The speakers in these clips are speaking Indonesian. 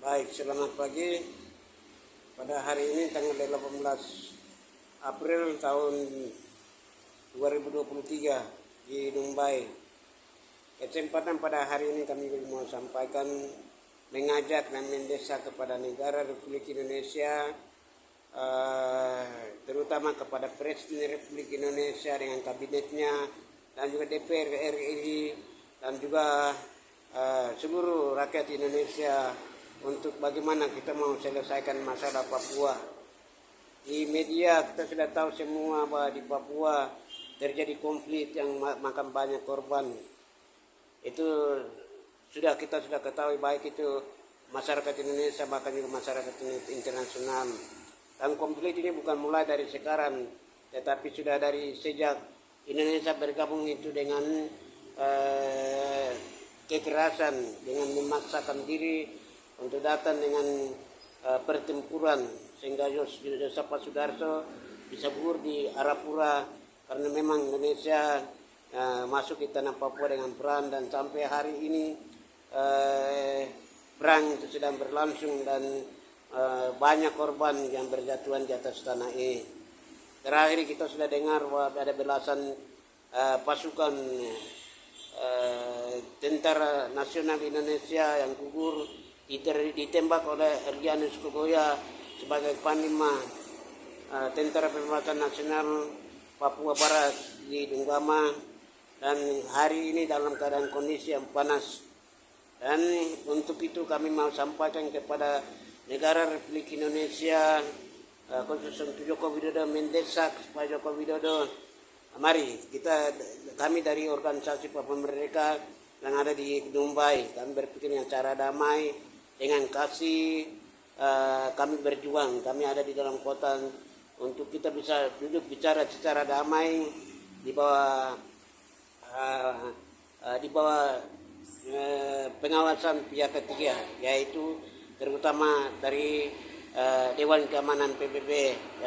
Baik, selamat pagi. Pada hari ini tanggal 18 April tahun 2023 di Mumbai. Kesempatan pada hari ini kami mau sampaikan, mengajak dan mendesak kepada negara Republik Indonesia, terutama kepada Presiden Republik Indonesia dengan kabinetnya dan juga DPR RI dan juga seluruh rakyat Indonesia untuk bagaimana kita mau selesaikan masalah Papua. Di media kita sudah tahu semua bahwa di Papua terjadi konflik yang makan banyak korban. Itu kita sudah ketahui, baik itu masyarakat Indonesia bahkan juga masyarakat internasional. Dan konflik ini bukan mulai dari sekarang, tetapi sudah dari sejak Indonesia bergabung itu dengan kekerasan, dengan memaksakan diri untuk datang dengan pertempuran, sehingga Yosep Sudarso bisa gugur di Arapura karena memang Indonesia masuk ke tanah Papua dengan perang, dan sampai hari ini perang itu sedang berlangsung dan banyak korban yang berjatuhan di atas tanah ini. Terakhir kita sudah dengar bahwa ada belasan pasukan Tentara Nasional Indonesia yang gugur ditembak oleh Egyanus Kogoya sebagai panglima Tentara Pembebasan Nasional Papua Barat di Donggama, dan hari ini dalam keadaan kondisi yang panas. Dan untuk itu kami mau sampaikan kepada negara Republik Indonesia, khusus untuk Joko Widodo, mendesak supaya Joko Widodo, mari kami dari organisasi Papua Merdeka yang ada di Mumbai, kami berpikir dengan cara damai, dengan kasih, kami berjuang. Kami ada di dalam kota untuk kita bisa duduk bicara secara damai di bawah pengawasan pihak ketiga, yaitu terutama dari Dewan Keamanan PBB.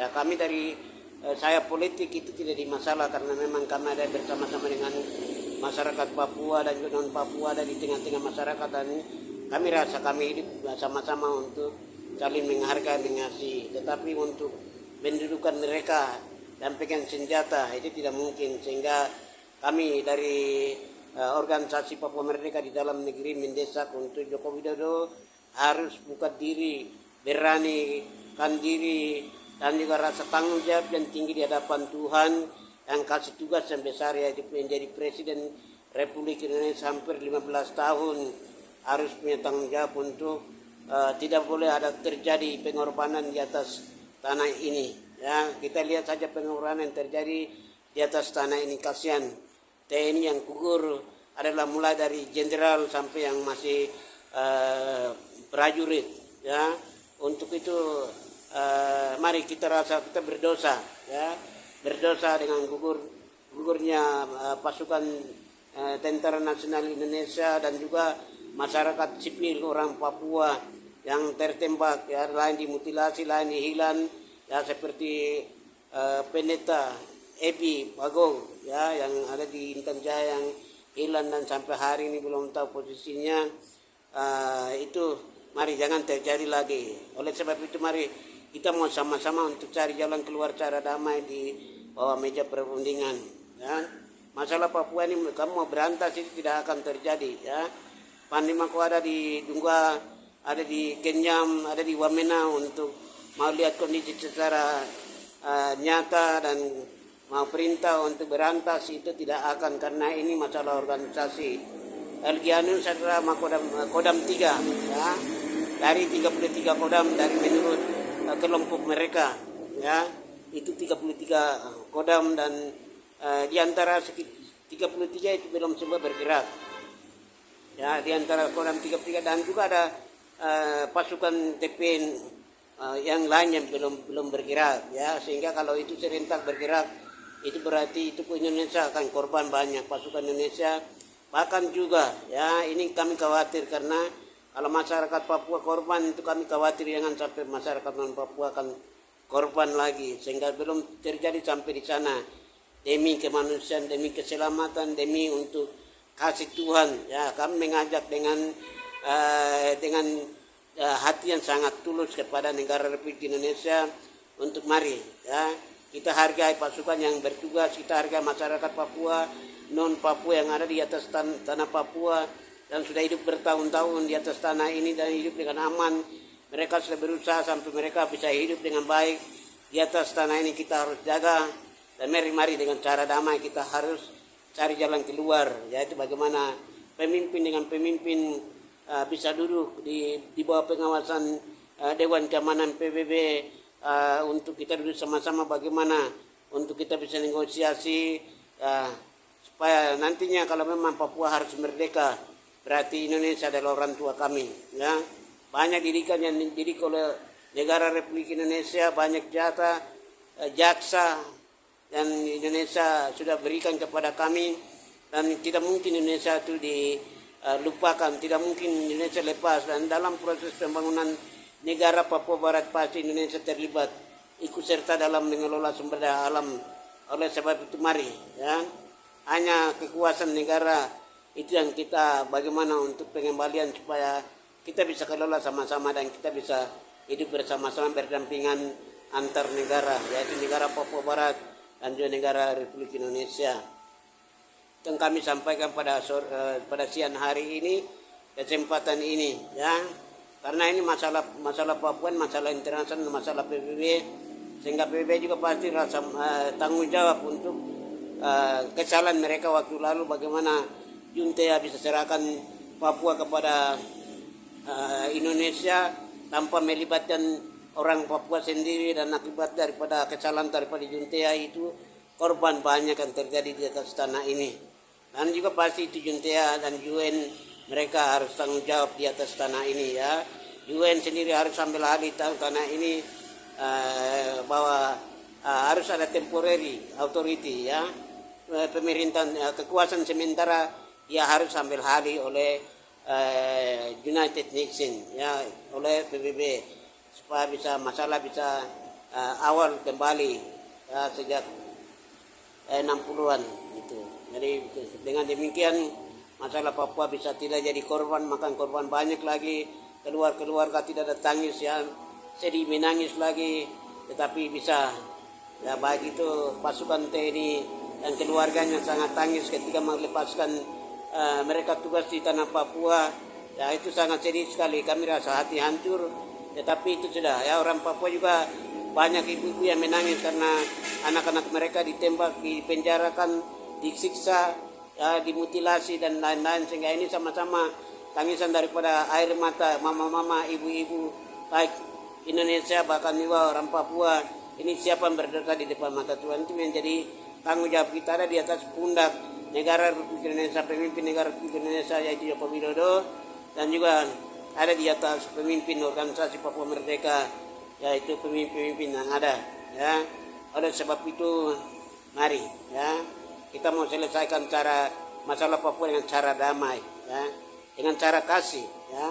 Ya, kami dari saya politik itu tidak dimasalah karena memang kami ada bersama-sama dengan masyarakat Papua dan juga non Papua, ada di tengah-tengah masyarakat, dan kami rasa kami hidup sama-sama untuk saling menghargai, mengasihi. Tetapi untuk mendudukan mereka dan pegang senjata itu tidak mungkin, sehingga kami dari organisasi Papua Merdeka di dalam negeri mendesak untuk Joko Widodo harus buka diri, beranikan diri, dan juga rasa tanggung jawab yang tinggi di hadapan Tuhan yang kasih tugas yang besar, yaitu menjadi Presiden Republik Indonesia hampir 15 tahun, harus punya tanggung jawab untuk tidak boleh ada terjadi pengorbanan di atas tanah ini. Ya, kita lihat saja pengorbanan yang terjadi di atas tanah ini. Kasihan TNI yang gugur adalah mulai dari jenderal sampai yang masih prajurit. Ya, untuk itu mari kita rasa kita berdosa, ya, berdosa dengan gugurnya pasukan Tentara Nasional Indonesia dan juga masyarakat sipil orang Papua yang tertembak, ya, lain dimutilasi, lain dihilang, ya, seperti pendeta Epi Bagong, ya, yang ada di Intan Jaya yang hilang dan sampai hari ini belum tahu posisinya. Itu mari jangan terjadi lagi. Oleh sebab itu mari kita mau sama-sama untuk cari jalan keluar cara damai di bawah meja perundingan. Ya. Masalah Papua ini kamu mau berantas itu tidak akan terjadi. Ya. Panglima kau ada di Dungga, ada di Kenyam, ada di Wamena untuk mau lihat kondisi secara nyata dan mau perintah untuk berantas itu tidak akan, karena ini masalah organisasi. Egyanus adalah Kodam 3, ya, dari 33 Kodam dari menurut kelompok mereka, ya, itu 33 Kodam, dan di antara 33 itu belum semua bergerak. Ya, di antara Kodam 33 dan juga ada pasukan TPN yang lain yang belum bergerak, ya, sehingga kalau itu serentak bergerak itu berarti itu Indonesia akan korban banyak pasukan Indonesia. Bahkan juga, ya, ini kami khawatir karena kalau masyarakat Papua korban itu kami khawatir jangan sampai masyarakat non Papua akan korban lagi, sehingga belum terjadi sampai di sana. Demi kemanusiaan, demi keselamatan, demi untuk kasih Tuhan, ya, kami mengajak dengan hati yang sangat tulus kepada negara Republik Indonesia untuk mari ya kita hargai pasukan yang bertugas, kita hargai masyarakat Papua, non Papua yang ada di atas tanah Papua dan sudah hidup bertahun-tahun di atas tanah ini dan hidup dengan aman. Mereka sudah berusaha sampai mereka bisa hidup dengan baik di atas tanah ini. Kita harus jaga dan mari dengan cara damai kita harus cari jalan keluar, yaitu bagaimana pemimpin dengan pemimpin bisa duduk di bawah pengawasan Dewan Keamanan PBB untuk kita duduk sama-sama bagaimana untuk kita bisa negosiasi supaya nantinya kalau memang Papua harus merdeka berarti Indonesia adalah orang tua kami ya. Banyak didikan yang dididik oleh negara Republik Indonesia, banyak jaksa dan Indonesia sudah berikan kepada kami dan tidak mungkin Indonesia itu dilupakan, tidak mungkin Indonesia lepas dan dalam proses pembangunan negara Papua Barat pasti Indonesia terlibat ikut serta dalam mengelola sumber daya alam. Oleh sebab itu mari ya hanya kekuasaan negara itu yang kita bagaimana untuk pengembalian supaya kita bisa kelola sama-sama dan kita bisa hidup bersama-sama berdampingan antar negara, yaitu negara Papua Barat dan juga negara Republik Indonesia. Yang kami sampaikan pada siang hari ini, kesempatan ini, ya, karena ini masalah Papua, masalah internasional, masalah PBB, sehingga PBB juga pasti rasa tanggung jawab untuk kesalahan mereka waktu lalu, bagaimana junta bisa serahkan Papua kepada Indonesia tanpa melibatkan orang Papua sendiri, dan akibat daripada kesalahan daripada junta itu korban banyak yang terjadi di atas tanah ini. Dan juga pasti itu junta dan UN mereka harus tanggung jawab di atas tanah ini ya. UN sendiri harus ambil alih tanah ini bahwa harus ada temporary authority ya. Pemerintahan kekuasaan sementara ya harus ambil alih oleh United Nations ya, oleh PBB supaya masalah bisa awal kembali ya, sejak 60-an gitu. Jadi dengan demikian masalah Papua bisa tidak jadi korban, makan korban banyak lagi, keluarga tidak ada tangis ya, sedih menangis lagi, tetapi bisa ya baik itu pasukan TNI dan keluarganya sangat tangis ketika melepaskan mereka tugas di tanah Papua ya, itu sangat sedih sekali, kami rasa hati hancur. Tetapi itu sudah ya, orang Papua juga banyak ibu-ibu yang menangis karena anak-anak mereka ditembak, dipenjarakan, disiksa ya, dimutilasi dan lain-lain, sehingga ini sama-sama tangisan daripada air mata mama-mama, ibu-ibu baik Indonesia bahkan juga orang Papua. Ini siapa yang berdosa di depan mata Tuhan, itu menjadi tanggung jawab kita, ada di atas pundak negara Republik Indonesia, pemimpin negara Republik Indonesia yaitu Joko Widodo, dan juga ada di atas pemimpin organisasi Papua Merdeka yaitu pemimpin yang ada ya. Oleh sebab itu mari ya kita mau selesaikan masalah Papua dengan cara damai ya, dengan cara kasih ya.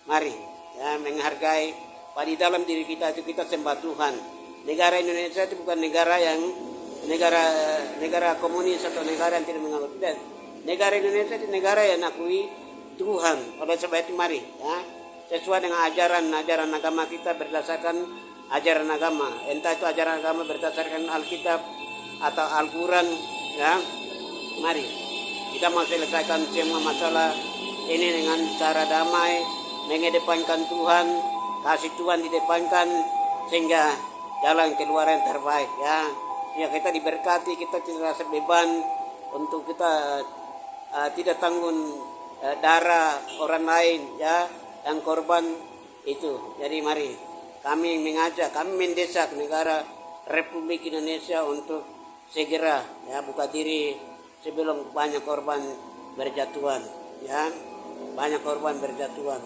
Mari ya menghargai pada dalam diri kita itu kita sembah Tuhan. Negara Indonesia itu bukan negara komunis atau negara yang tidak mengaku. Tidak. Negara Indonesia itu negara yang akui Tuhan. Oleh sebab itu mari ya, sesuai dengan ajaran agama kita, berdasarkan ajaran agama, entah itu ajaran agama berdasarkan Alkitab atau Al-Quran ya. Mari kita mau selesaikan semua masalah ini dengan cara damai, mengedepankan Tuhan, kasih Tuhan didepankan, sehingga jalan keluar yang terbaik ya. Ya kita diberkati, kita tidak rasa beban untuk kita tidak tanggung darah orang lain ya, yang korban itu. Jadi mari kami mengajak, kami mendesak negara Republik Indonesia untuk segera ya buka diri sebelum banyak korban berjatuhan ya, banyak korban berjatuhan.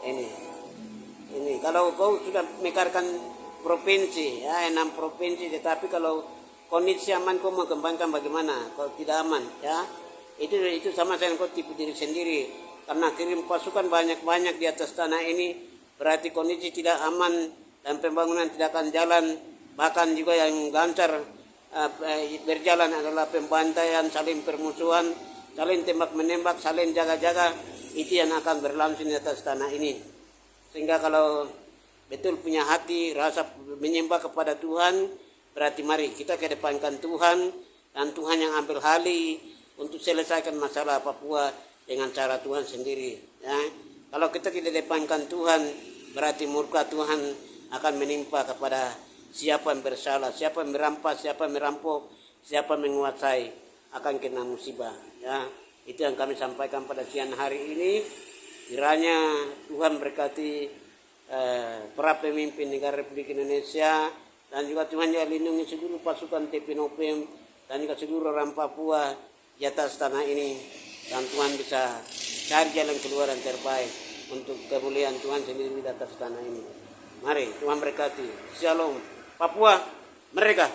Ini kalau kau sudah mekarkan provinsi ya, 6 provinsi, tetapi kalau kondisi aman kau mau kembangkan bagaimana? Kalau tidak aman ya, itu sama saya kau tipu diri sendiri, karena kirim pasukan banyak-banyak di atas tanah ini berarti kondisi tidak aman dan pembangunan tidak akan jalan. Bahkan juga yang lancar berjalan adalah pembantaian, saling permusuhan, saling tembak menembak, saling jaga-jaga, itu yang akan berlangsung di atas tanah ini. Sehingga kalau betul punya hati rasa menyembah kepada Tuhan, berarti mari kita kedepankan Tuhan, dan Tuhan yang ambil alih untuk selesaikan masalah Papua dengan cara Tuhan sendiri. Ya. Kalau kita tidak depankan Tuhan, berarti murka Tuhan akan menimpa kepada siapa yang bersalah, siapa yang merampas, siapa yang merampok, siapa yang menguasai, akan kena musibah. Ya. Itu yang kami sampaikan pada siang hari ini. Kiranya Tuhan berkati para pemimpin negara Republik Indonesia, dan juga Tuhan yang lindungi seluruh pasukan TPNOPM dan juga seluruh orang Papua di atas tanah ini, dan Tuhan bisa cari jalan keluar yang terbaik untuk kemuliaan Tuhan sendiri di atas tanah ini. Mari Tuhan berkati. Shalom. Papua merdeka.